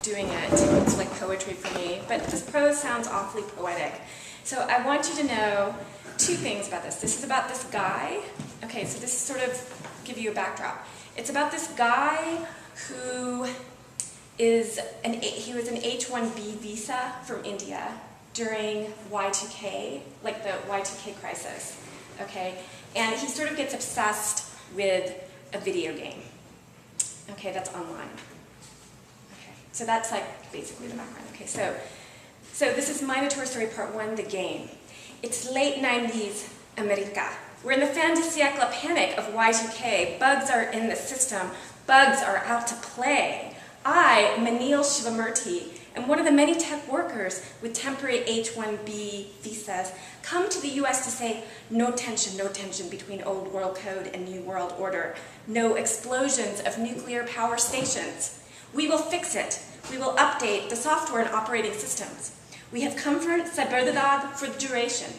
doing it. It's like poetry for me, but this prose sounds awfully poetic. So I want you to know two things about this. This is about this guy. Okay, so this sort of give you a backdrop. It's about this guy who was an H-1B visa from India during Y2K, like the Y2K crisis. Okay, and he sort of gets obsessed with a video game. Okay, that's online. Okay, so that's like basically the background. Okay, so this is Minotaur Story Part 1, The Game. It's late 90s America. We're in the fin de siècle panic of Y2K. Bugs are in the system. Bugs are out to play. I, Manil Shivamurthy, am one of the many tech workers with temporary H-1B visas come to the US to say, no tension between old world code and new world order. No explosions of nuclear power stations. We will fix it. We will update the software and operating systems. We have come for Cyberdag for the duration.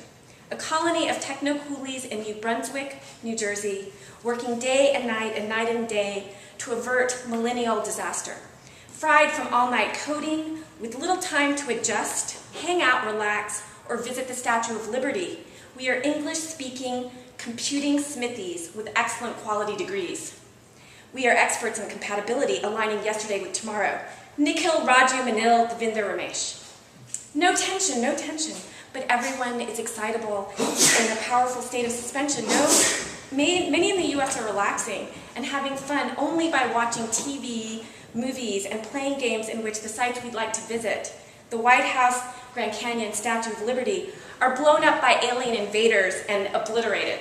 A colony of techno-coolies in New Brunswick, New Jersey, working day and night and day to avert millennial disaster. Fried from all-night coding, with little time to adjust, hang out, relax, or visit the Statue of Liberty, we are English-speaking, computing smithies with excellent quality degrees. We are experts in compatibility, aligning yesterday with tomorrow. Nikhil, Raju, Manil, Devinder, Ramesh. No tension, but everyone is excitable in a powerful state of suspension. Many in the US are relaxing and having fun only by watching TV, movies, and playing games in which the sites we'd like to visit, the White House, Grand Canyon, Statue of Liberty, are blown up by alien invaders and obliterated.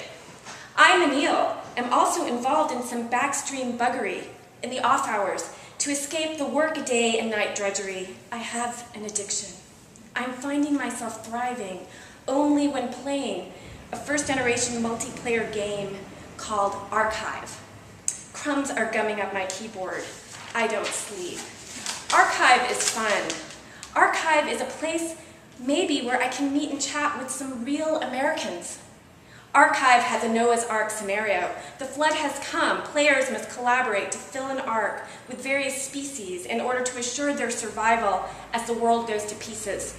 I, Manil, am also involved in some backstream buggery in the off hours to escape the work day and night drudgery. I have an addiction. I'm finding myself thriving only when playing a first-generation multiplayer game called Archive. Crumbs are gumming up my keyboard. I don't sleep. Archive is fun. Archive is a place maybe where I can meet and chat with some real Americans. Archive has a Noah's Ark scenario. The flood has come. Players must collaborate to fill an ark with various species in order to assure their survival as the world goes to pieces.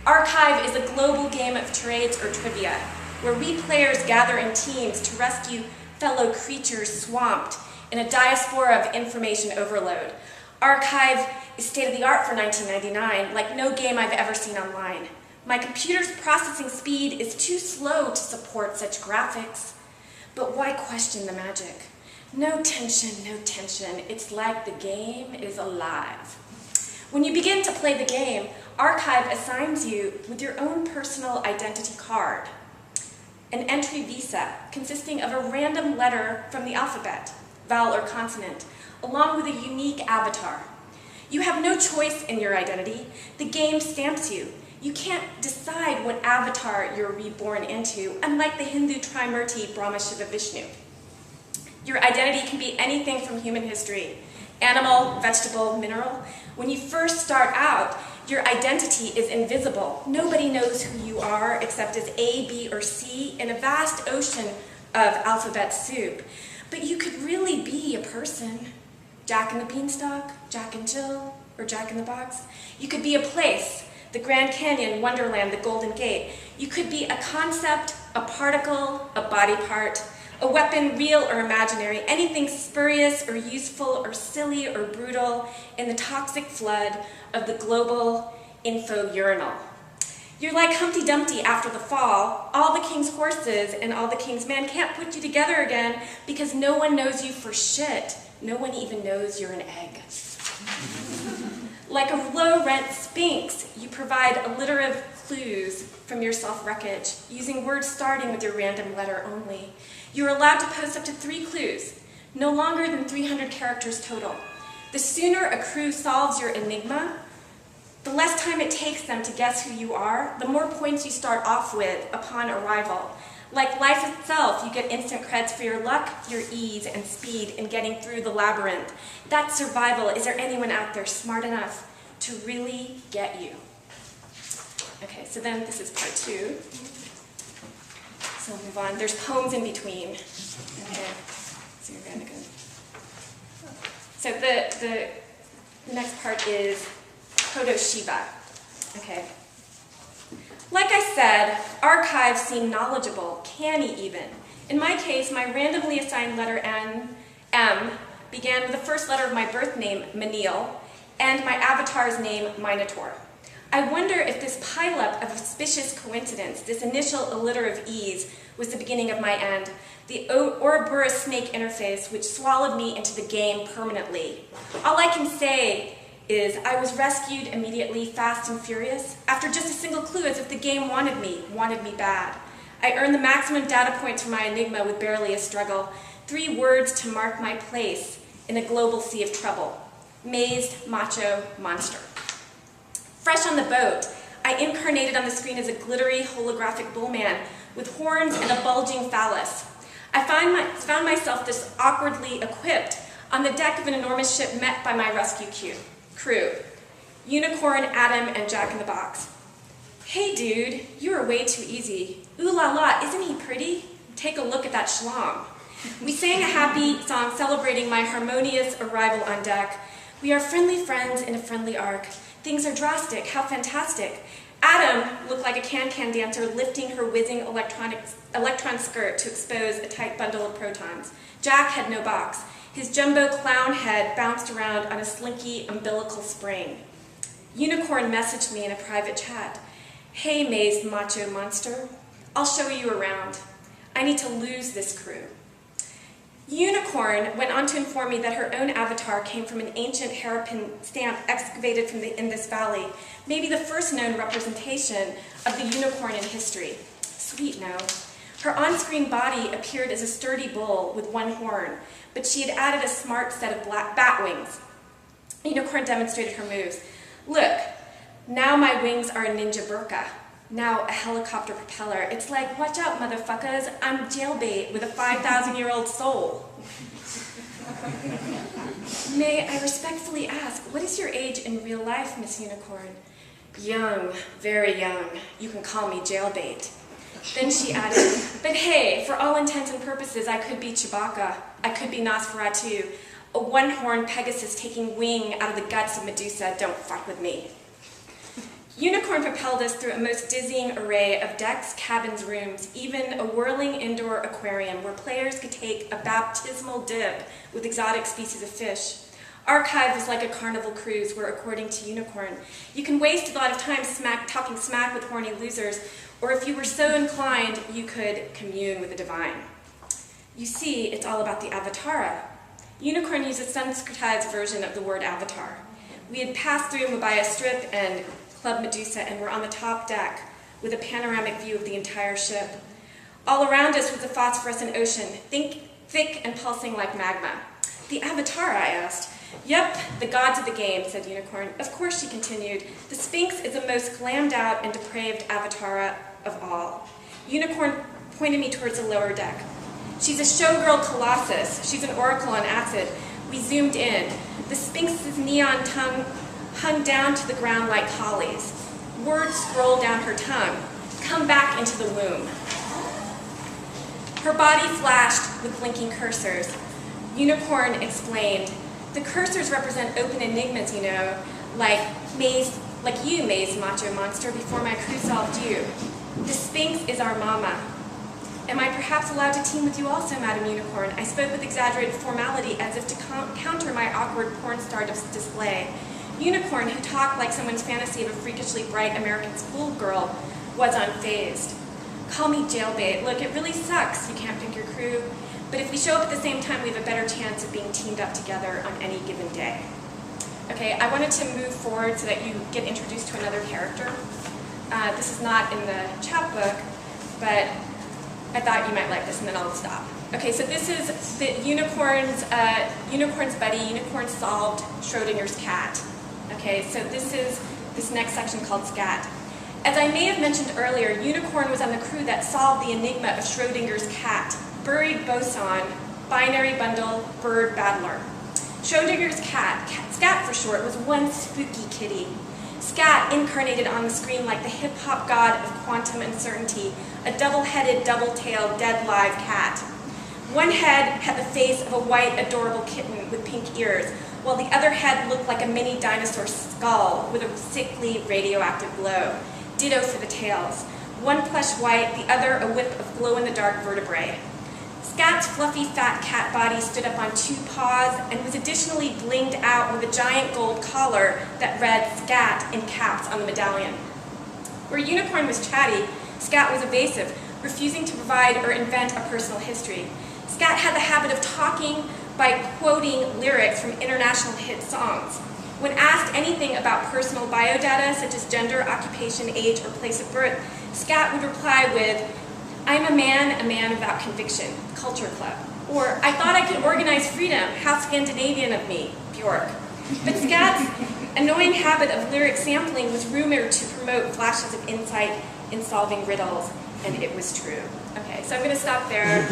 Archive is a global game of charades or trivia, where we players gather in teams to rescue fellow creatures swamped in a diaspora of information overload. Archive is state-of-the-art for 1999, like no game I've ever seen online. My computer's processing speed is too slow to support such graphics. But why question the magic? No tension, it's like the game is alive. When you begin to play the game, Archive assigns you with your own personal identity card, an entry visa consisting of a random letter from the alphabet, vowel or consonant, along with a unique avatar. You have no choice in your identity. The game stamps you. You can't decide what avatar you're reborn into, unlike the Hindu Trimurti Brahma Shiva Vishnu. Your identity can be anything from human history, animal, vegetable, mineral. When you first start out, your identity is invisible. Nobody knows who you are except as A, B, or C in a vast ocean of alphabet soup. But you could really be a person. Jack and the Beanstalk, Jack and Jill, or Jack in the Box. You could be a place, the Grand Canyon, Wonderland, the Golden Gate. You could be a concept, a particle, a body part, a weapon, real or imaginary, anything spurious or useful or silly or brutal in the toxic flood of the global info urinal. You're like Humpty Dumpty after the fall. All the king's horses and all the king's men can't put you together again because no one knows you for shit. No one even knows you're an egg. Like a low-rent sphinx, you provide alliterative clues from your self-wreckage, using words starting with your random letter only. You're allowed to post up to 3 clues, no longer than 300 characters total. The sooner a crew solves your enigma, the less time it takes them to guess who you are, the more points you start off with upon arrival. Like life itself, you get instant creds for your luck, your ease, and speed in getting through the labyrinth. That's survival. Is there anyone out there smart enough to really get you? Okay, so then this is part 2. So we'll move on. There's poems in between. Okay, so you're going to go. So the next part is Proto-Shiva. Okay. Like I said, archives seem knowledgeable, canny even. In my case, my randomly assigned letter M began with the first letter of my birth name, Menil, and my avatar's name, Minotaur. I wonder if this pileup of auspicious coincidence, this initial allitter of ease, was the beginning of my end, the Ouroboros snake interface which swallowed me into the game permanently. All I can say is I was rescued immediately, fast and furious, after just a single clue, as if the game wanted me bad. I earned the maximum data points for my enigma with barely a struggle. 3 words to mark my place in a global sea of trouble. Mazed, macho, monster. Fresh on the boat, I incarnated on the screen as a glittery holographic bullman with horns and a bulging phallus. I found myself this awkwardly equipped on the deck of an enormous ship met by my rescue crew. Unicorn, Adam, and Jack in the Box. Hey dude, you are way too easy. Ooh la la, isn't he pretty? Take a look at that schlong. We sang a happy song celebrating my harmonious arrival on deck. We are friendly friends in a friendly arc. Things are drastic, how fantastic. Adam looked like a can-can dancer lifting her whizzing electron skirt to expose a tight bundle of protons. Jack had no box. His jumbo clown head bounced around on a slinky umbilical spring. Unicorn messaged me in a private chat. Hey, mazed macho monster. I'll show you around. I need to lose this crew. Unicorn went on to inform me that her own avatar came from an ancient hairpin stamp excavated in this valley, maybe the first known representation of the unicorn in history. Sweet, no. Her on-screen body appeared as a sturdy bull with 1 horn, but she had added a smart set of bat wings. Unicorn demonstrated her moves. Look, now my wings are a ninja burqa. Now a helicopter propeller. It's like, watch out, motherfuckers, I'm jailbait with a 5,000-year-old soul. May I respectfully ask, what is your age in real life, Miss Unicorn? Young, very young. You can call me jailbait. Then she added, but hey, for all intents and purposes, I could be Chewbacca. I could be Nosferatu. A 1-horned Pegasus taking wing out of the guts of Medusa. Don't fuck with me. Unicorn propelled us through a most dizzying array of decks, cabins, rooms, even a whirling indoor aquarium where players could take a baptismal dip with exotic species of fish. Archive was like a carnival cruise where, according to Unicorn, you can waste a lot of time talking smack with horny losers, or if you were so inclined, you could commune with the divine. You see, it's all about the avatara. Unicorn used a Sanskritized version of the word avatar. We had passed through Mabaya Strip and Club Medusa and were on the top deck with a panoramic view of the entire ship. All around us was a phosphorescent ocean, thick and pulsing like magma. The Avatar, I asked. Yep, the gods of the game, said Unicorn. Of course, she continued. The Sphinx is the most glammed out and depraved Avatara of all. Unicorn pointed me towards the lower deck. She's a showgirl colossus. She's an oracle on acid. We zoomed in. The Sphinx's neon tongue hung down to the ground like hollies. Words scrolled down her tongue. Come back into the womb. Her body flashed with blinking cursors. Unicorn explained, the cursors represent open enigmas, you know, like you, mazed macho monster, before my crew solved you. The Sphinx is our mama. Am I perhaps allowed to team with you also, Madam Unicorn? I spoke with exaggerated formality as if to counter my awkward porn star display. Unicorn, who talked like someone's fantasy of a freakishly bright American schoolgirl, was unfazed. Call me jailbait. Look, it really sucks you can't pick your crew, but if we show up at the same time, we have a better chance of being teamed up together on any given day. Okay, I wanted to move forward so that you get introduced to another character. This is not in the chapbook, but I thought you might like this, and then I'll stop. Okay, so this is the Unicorn's buddy. Unicorn solved Schrodinger's cat. Okay, so this is this next section called Scat. As I may have mentioned earlier, Unicorn was on the crew that solved the enigma of Schrodinger's cat, buried boson, binary bundle, bird battler. Schrodinger's cat, Scat for short, was one spooky kitty. Scat incarnated on the screen like the hip-hop god of quantum uncertainty, a double-headed, double-tailed, dead live cat. One head had the face of a white, adorable kitten with pink ears, while the other head looked like a mini dinosaur skull with a sickly radioactive glow. Ditto for the tails. One plush white, the other a whip of glow-in-the-dark vertebrae. Scat's fluffy fat cat body stood up on 2 paws and was additionally blinged out with a giant gold collar that read Scat in caps on the medallion. Where Unicorn was chatty, Scat was evasive, refusing to provide or invent a personal history. Scat had the habit of talking by quoting lyrics from international hit songs. When asked anything about personal biodata, such as gender, occupation, age, or place of birth, Scat would reply with, "I'm a man without conviction, Culture Club." Or, "I thought I could organize freedom, how Scandinavian of me, Bjork." But Scat's annoying habit of lyric sampling was rumored to promote flashes of insight in solving riddles, and it was true. Okay, so I'm going to stop there.